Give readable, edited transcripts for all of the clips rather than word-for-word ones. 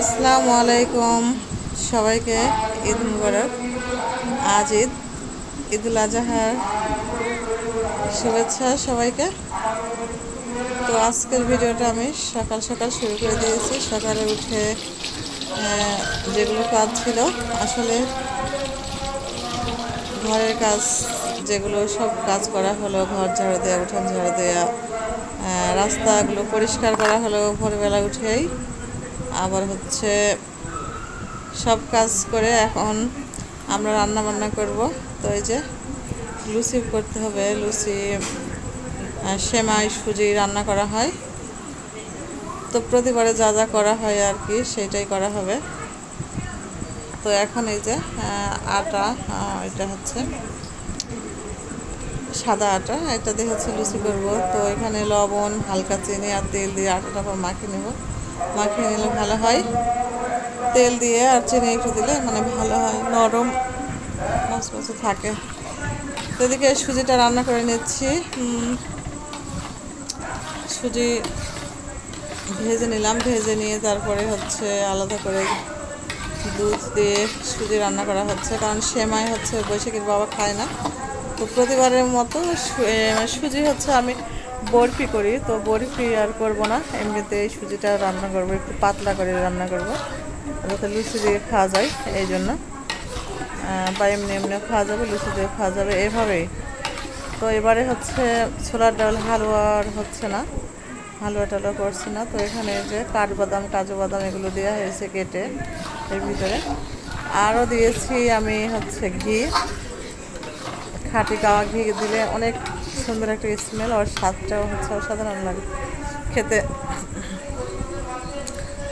আসসালামু আলাইকুম সবাইকে ঈদ মুবারক। আজ ঈদুল আজহার শুভেচ্ছা সবাইকে। তো আজকের ভিডিওটা আমি সকাল সকাল শুরু করে দিয়েছি। সকালে উঠে যেগুলো কাজ ছিল, আসলে ঘরের কাজ যেগুলো সব কাজ করা হলো, ঘর ঝাড়ু দেওয়া, উঠান ঝাড়ু দেওয়া, রাস্তাগুলো পরিষ্কার করা হলো ভোরবেলা উঠেই। আবার হচ্ছে সব কাজ করে এখন আমরা রান্না বান্না করব। তো এই যে লুচি করতে হবে, লুচি সেমাই সুজি রান্না করা হয়। তো প্রতিবারে যা যা করা হয় আর কি সেটাই করা হবে। তো এখন এই যে আটা, এটা হচ্ছে সাদা আটা, এটা দিয়ে হচ্ছে লুচি করব। তো এখানে লবণ, হালকা চিনি আর তেল দিয়ে আটাটা মাখিয়ে নেব। মাখিয়ে নিলে ভালো হয়, তেল দিয়ে আর চিনি একটু দিলে মানে ভালো হয়, নরম মচমচে থাকে। তো এদিকে সুজিটা রান্না করে নিচ্ছি। সুজি ভেজে নিলাম, ভেজে নিয়ে তারপরে হচ্ছে আলাদা করে দুধ দিয়ে সুজি রান্না করা হচ্ছে, কারণ সেমাই হচ্ছে বৈশাখীর বাবা খায় না। তো প্রতিবারের মতো সুজি হচ্ছে আমি বরফি করি, তো বরফি আর করব না, এমনিতে এই সুজিটা রান্না করব, একটু পাতলা করে রান্না করব যাতে লুচি দিয়ে খাওয়া যায়, এই জন্য। বা এমনি এমনি খাওয়া যাবে, লুচি দিয়ে খাওয়া যাবে এভাবেই। তো এবারে হচ্ছে ছোলার ডাল হালুয়ার হচ্ছে না, হালুয়া টালুয়া করছি না। তো এখানে যে কাঠবাদাম, কাজু বাদাম এগুলো দেওয়া হয়েছে কেটে এর ভিতরে। আরও দিয়েছি আমি হচ্ছে ঘি, খাঁটি গাওয়া ঘি দিলে অনেক সুন্দর একটা স্মেল, আর স্বাদটাও হচ্ছে অসাধারণ লাগে খেতে।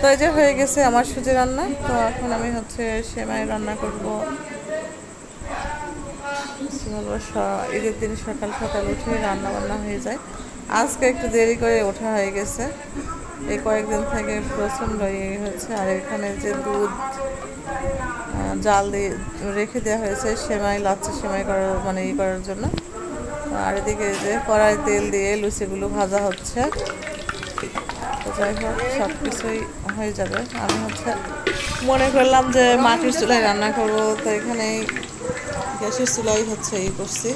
তো এই যে হয়ে গেছে আমার সুজি রান্না। তো এখন আমি হচ্ছে সেমাই রান্না করব। ঈদের দিন সকাল সকাল উঠে রান্না বান্না হয়ে যায়। আজকে একটু দেরি করে ওঠা হয়ে গেছে, এই কয়েকদিন থেকে প্রচণ্ড ইয়ে হচ্ছে। আর এখানে যে দুধ জাল দিয়ে রেখে দেওয়া হয়েছে সেমাই, লাচ্ছা সেমাই করার মানে ই করার জন্য। আর এদিকে যে কড়াই তেল দিয়ে লুচিগুলো ভাজা হচ্ছে। তো যাই হোক সব কিছুই হয়ে যাবে। আমি হচ্ছে মনে করলাম যে মাটির চুলায় রান্না করবো, তো এখানে গ্যাসের চুলাই হচ্ছে ই করছি।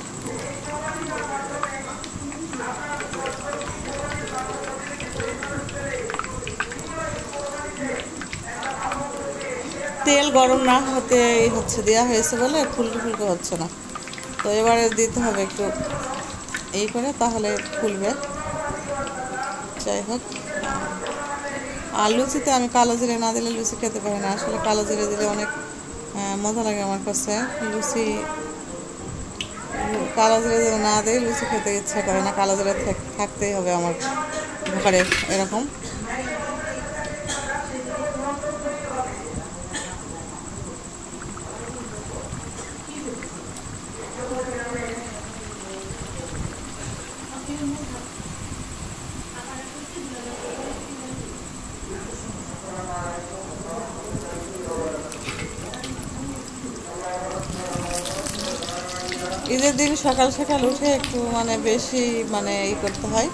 তেল গরম না হতে হচ্ছে দেওয়া হয়েছে বলে ফুলকো ফুলকো হচ্ছে না। তো এবারে দিতে হবে একটু এই করে, তাহলে ফুলবে। যাই হোক, আর লুচিতে আমি কালো জিরে না দিলে লুচি খেতে পারি না। আসলে কালো জিরে দিলে অনেক মজা লাগে আমার কাছে। লুচি কালো জিরে যদি না দিই লুচি খেতে ইচ্ছা করে না, কালো জিরে থাকতেই হবে আমার ঘরে, এরকম। ঈদের দিন সকাল সকাল উঠে একটু মানে বেশি মানে ই করতে হয়,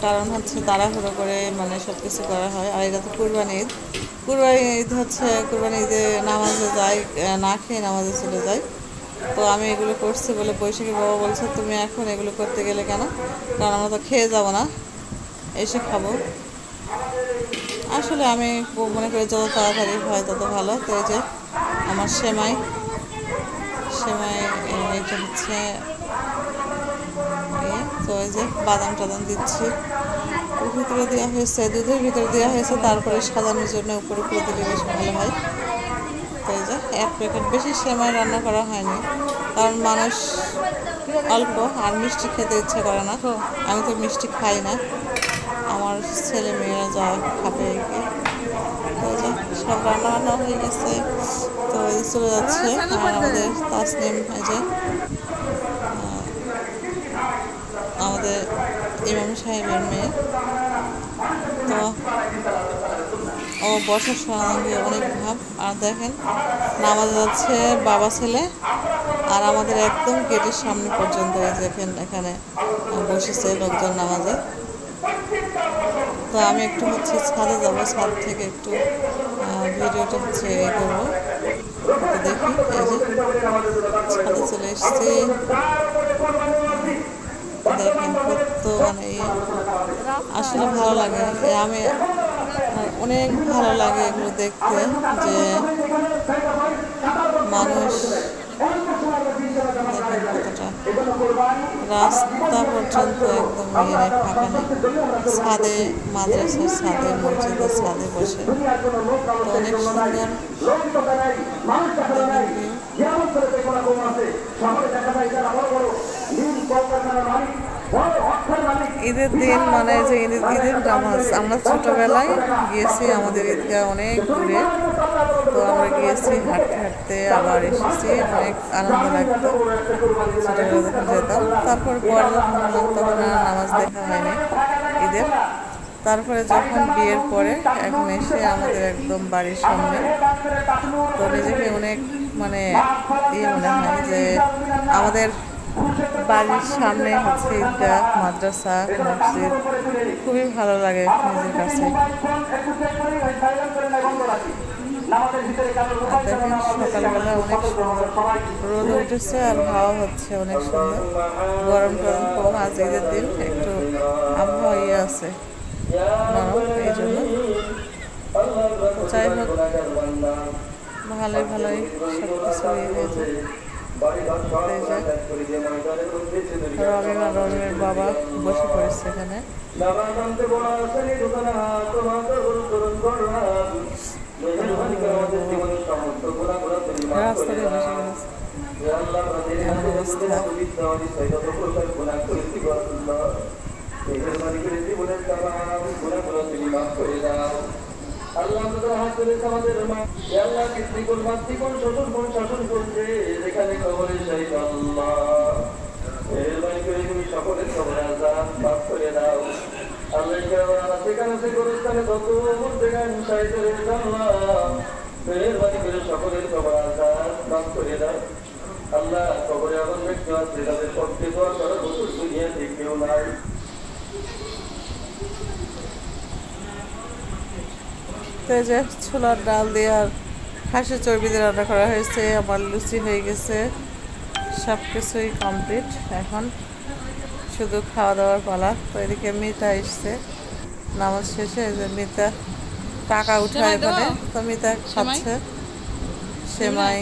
কারণ হচ্ছে তাড়াহুড়ো করে মানে সব কিছু করা হয়। আর এটা তো কুরবানি ঈদ, কুরবানি ঈদ হচ্ছে কুরবানি ঈদে নামাজে যাই, না খেয়ে নামাজে চলে যাই। তো আমি এগুলো করছি বলে বৈশাখী বাবা বলছে তুমি এখন এগুলো করতে গেলে কেন, কারণ আমরা তো খেয়ে যাব না, এসে খাবো। আসলে আমি মনে করি যত তাড়াতাড়ি হয় তত ভালো। তো এই যে আমার সেমাই, এটা হচ্ছে তো এই যে বাদাম টাদাম দিচ্ছি, ওর ভিতরে দেওয়া হয়েছে, দুধের ভিতরে দেওয়া হয়েছে, তারপরে সাজানোর জন্য উপরে উপরে দিলে বেশ ভালো হয়। তো এই যে এক প্যাকেট, বেশি সেমাই রান্না করা হয়নি, কারণ মানুষ অল্প আর মিষ্টি খেতে ইচ্ছে করে না। আমি তো মিষ্টি খাই না, আমার ছেলে মেয়েরা যা খাবে আর কি। তো এই যে সব রান্না বান্না হয়ে গেছে। তো এই চলে যাচ্ছে আর আমাদের তাসনিম, এই যে আমাদের ইমাম সাহেবের মেয়ে। তো ও বসার সঙ্গে অনেক ভাব। আর দেখেন নামাজ যাচ্ছে বাবা ছেলে, আর আমাদের একদম গেটের সামনে পর্যন্ত এই দেখেন এখানে বসেছে লোকজন নামাজে। তো আমি একটু হচ্ছে ছাদে যাবো, ছাদ থেকে একটু ভিডিওটা হচ্ছে করবো। তো দেখি এই যে ছাদে চলে এসেছি, দেখেন কত মানে আসলে ভালো লাগে। আমি অনেক ভালো লাগে এগুলো দেখতে, যে মানুষ দেখেন কতটা রাস্তা পর্যন্ত একদম নেই, ফাঁকা নেই। ছাদে মাদ্রাসার ছাদে, মসজিদের ছাদে বসে তো অনেক সুন্দর দেখেন ঈদের দিন মানে যে ঈদের নামাজ আমরা ছোটবেলায় গিয়েছি, আমাদের ঈদগাহ অনেক দূরে, তো আমরা গিয়েছি হাঁটতে হাঁটতে আবার এসেছি, অনেক আনন্দ লাগতো ছোটবেলা যখন যেতাম। তারপর পরে যখন হলাম তখন আর নামাজ দেখা হয়নি ঈদের। তারপরে যখন বিয়ের পরে এখন এসে আমাদের একদম বাড়ির সামনে, তো নিজেকে অনেক মানে মনে হয় যে আমাদের বাড়ির সামনে হচ্ছে ঈদগাহ, মাদ্রাসা, মসজিদ, খুবই ভালো লাগে নিজের কাছে। দেখেন সকালবেলা অনেক সুন্দর রোদ উঠেছে আর হাওয়া হচ্ছে অনেক সুন্দর, গরম টরম কম। আজ ঈদের দিন একটু আবহাওয়া আছে নরম, এই জন্য যাই হোক ভালোই ভালোই সব কিছু হয়েছে। রবিমের বাবা বসে পড়েছে এখানে, রাস্তাতে বসে গেছে এমন অবস্থা। আল্লাহ আমাদের হাত ধরে আমাদের মা আল্লাহ কৃতিকুল মাতৃকুল শ্বশুরকুল শাসন করছে যেখানে কবরে শহীদ আল্লাহ মেহেরবানি করে তুমি সকলের কবর আযাব মাফ করে দাও। আল্লাহ সেখানে সে গোরস্থানে যত যেখানে শহীদের আল্লাহ মেহেরবানি করে সকলের কবর আযাব মাফ করে দাও। আল্লাহ কবরে এমন ব্যক্তি আছে তাদের পক্ষে দোয়া করার মতো দুনিয়াতে কেউ নাই। যে ছোলার ডাল দিয়ে আর হাঁসের চর্বি দিয়ে রান্না করা হয়েছে, আমার লুচি হয়ে গেছে, সব কিছুই কমপ্লিট। এখন শুধু খাওয়া দাওয়ার পালা। তো এদিকে মিতা এসছে নামাজ শেষে, যে মিতা টাকা উঠায় এখানে, তো মিতা খাচ্ছে সেমাই,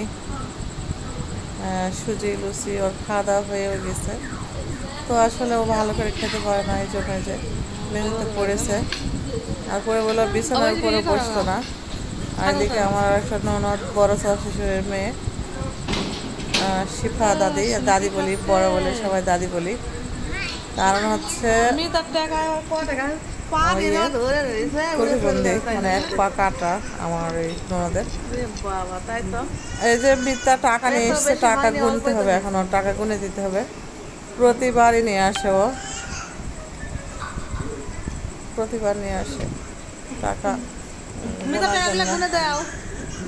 সুজি, লুচি, ওর খাওয়া দাওয়া হয়েও গেছে। তো আসলে ও ভালো করে খেতে পারে না, এই জন্য যে মেঝেতে পড়েছে, আর পরে বললো বিছানার উপরে বসতো না। আর এদিকে আমার একটা ননদ, বড় শাশুড়ির মেয়ে শিফা দাদি, দাদি বলি, বড় বলে সবাই দাদি বলি, কারণ হচ্ছে প্রতিবন্ধী, মানে এক পা কাটা আমার এই ননদের। এই যে মিথ্যা টাকা নিয়ে এসছে, টাকা গুনতে হবে, এখন ওর টাকা গুনে দিতে হবে। প্রতিবারই নিয়ে আসে ও, প্রতিবার নিয়ে আসে টাকা,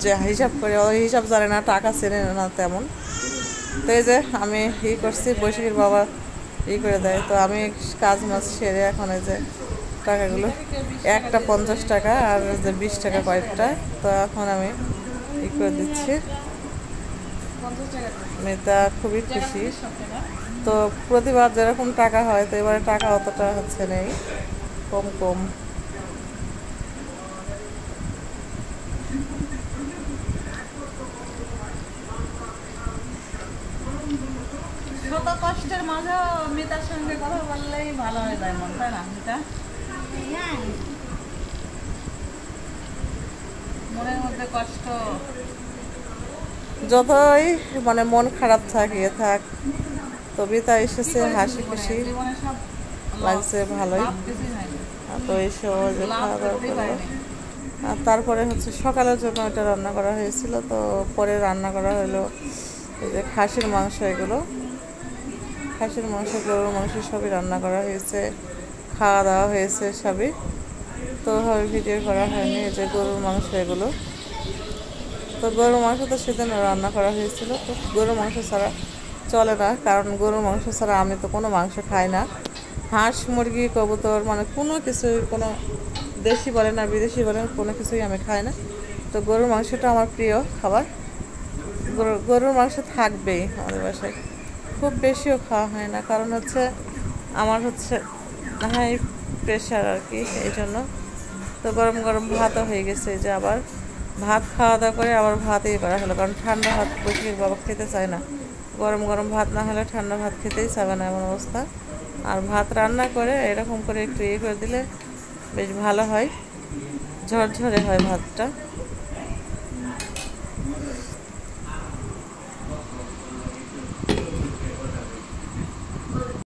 যে হিসাব করে, ও হিসাব জানে না, টাকা চেনে না তেমন। তো এই যে আমি করছি, বৈশাখীর বাবা করে দেয়, তো আমি কাজ মাছ সেরে এখন এই যে টাকাগুলো, একটা 50 টাকা আর যে 20 টাকা কয়েকটা, তো এখন আমি করে দিচ্ছি। মেয়েটা খুবই খুশি। তো প্রতিবার যেরকম টাকা হয়, তো এবারে টাকা অতটা হচ্ছে নেই, কম কম। শত কষ্টের মাঝেও মিতার সঙ্গে কথা বললেই ভালো হয়ে যায় মন, তাই না মিতা? মনের মধ্যে কষ্ট যতই মানে মন খারাপ থাকে থাক, তো মিতা এসেছে হাসি খুশি লাগছে, ভালোই। তো এসে যে খাওয়া দাওয়া করলো, আর তারপরে হচ্ছে সকালের জন্য এটা রান্না করা হয়েছিল, তো পরে রান্না করা হলো এই যে খাসির মাংস, এগুলো খাসির মাংস, গরুর মাংস সবই রান্না করা হয়েছে, খাওয়া দাওয়া হয়েছে সবই। তো ওভাবে ভিডিও করা হয়নি। এই যে গরুর মাংস এগুলো, তো গরুর মাংস তো সেদিন রান্না করা হয়েছিল। তো গরুর মাংস ছাড়া চলে না, কারণ গরুর মাংস ছাড়া আমি তো কোনো মাংস খাই না। হাঁস মুরগি কবুতর মানে কোনো কিছুই, কোনো দেশি বলেন আর বিদেশি বলেন, কোনো কিছুই আমি খাই না। তো গরুর মাংসটা আমার প্রিয় খাবার। গরুর মাংস থাকবেই আমাদের বাসায়, খুব বেশিও খাওয়া হয় না, কারণ হচ্ছে আমার হচ্ছে হাই প্রেশার আর কি, এই জন্য। তো গরম গরম ভাতও হয়ে গেছে, এই যে আবার ভাত খাওয়া দাওয়া করে আবার ভাতই করা হলো, কারণ ঠান্ডা ভাত বৈশাখীর বাবা খেতে চায় না। গরম গরম ভাত না হলে ঠান্ডা ভাত খেতেই চাবে না, এমন অবস্থা। আর ভাত রান্না করে এরকম করে একটু ইয়ে করে দিলে বেশ ভালো হয়, ঝরঝরে হয় ভাতটা।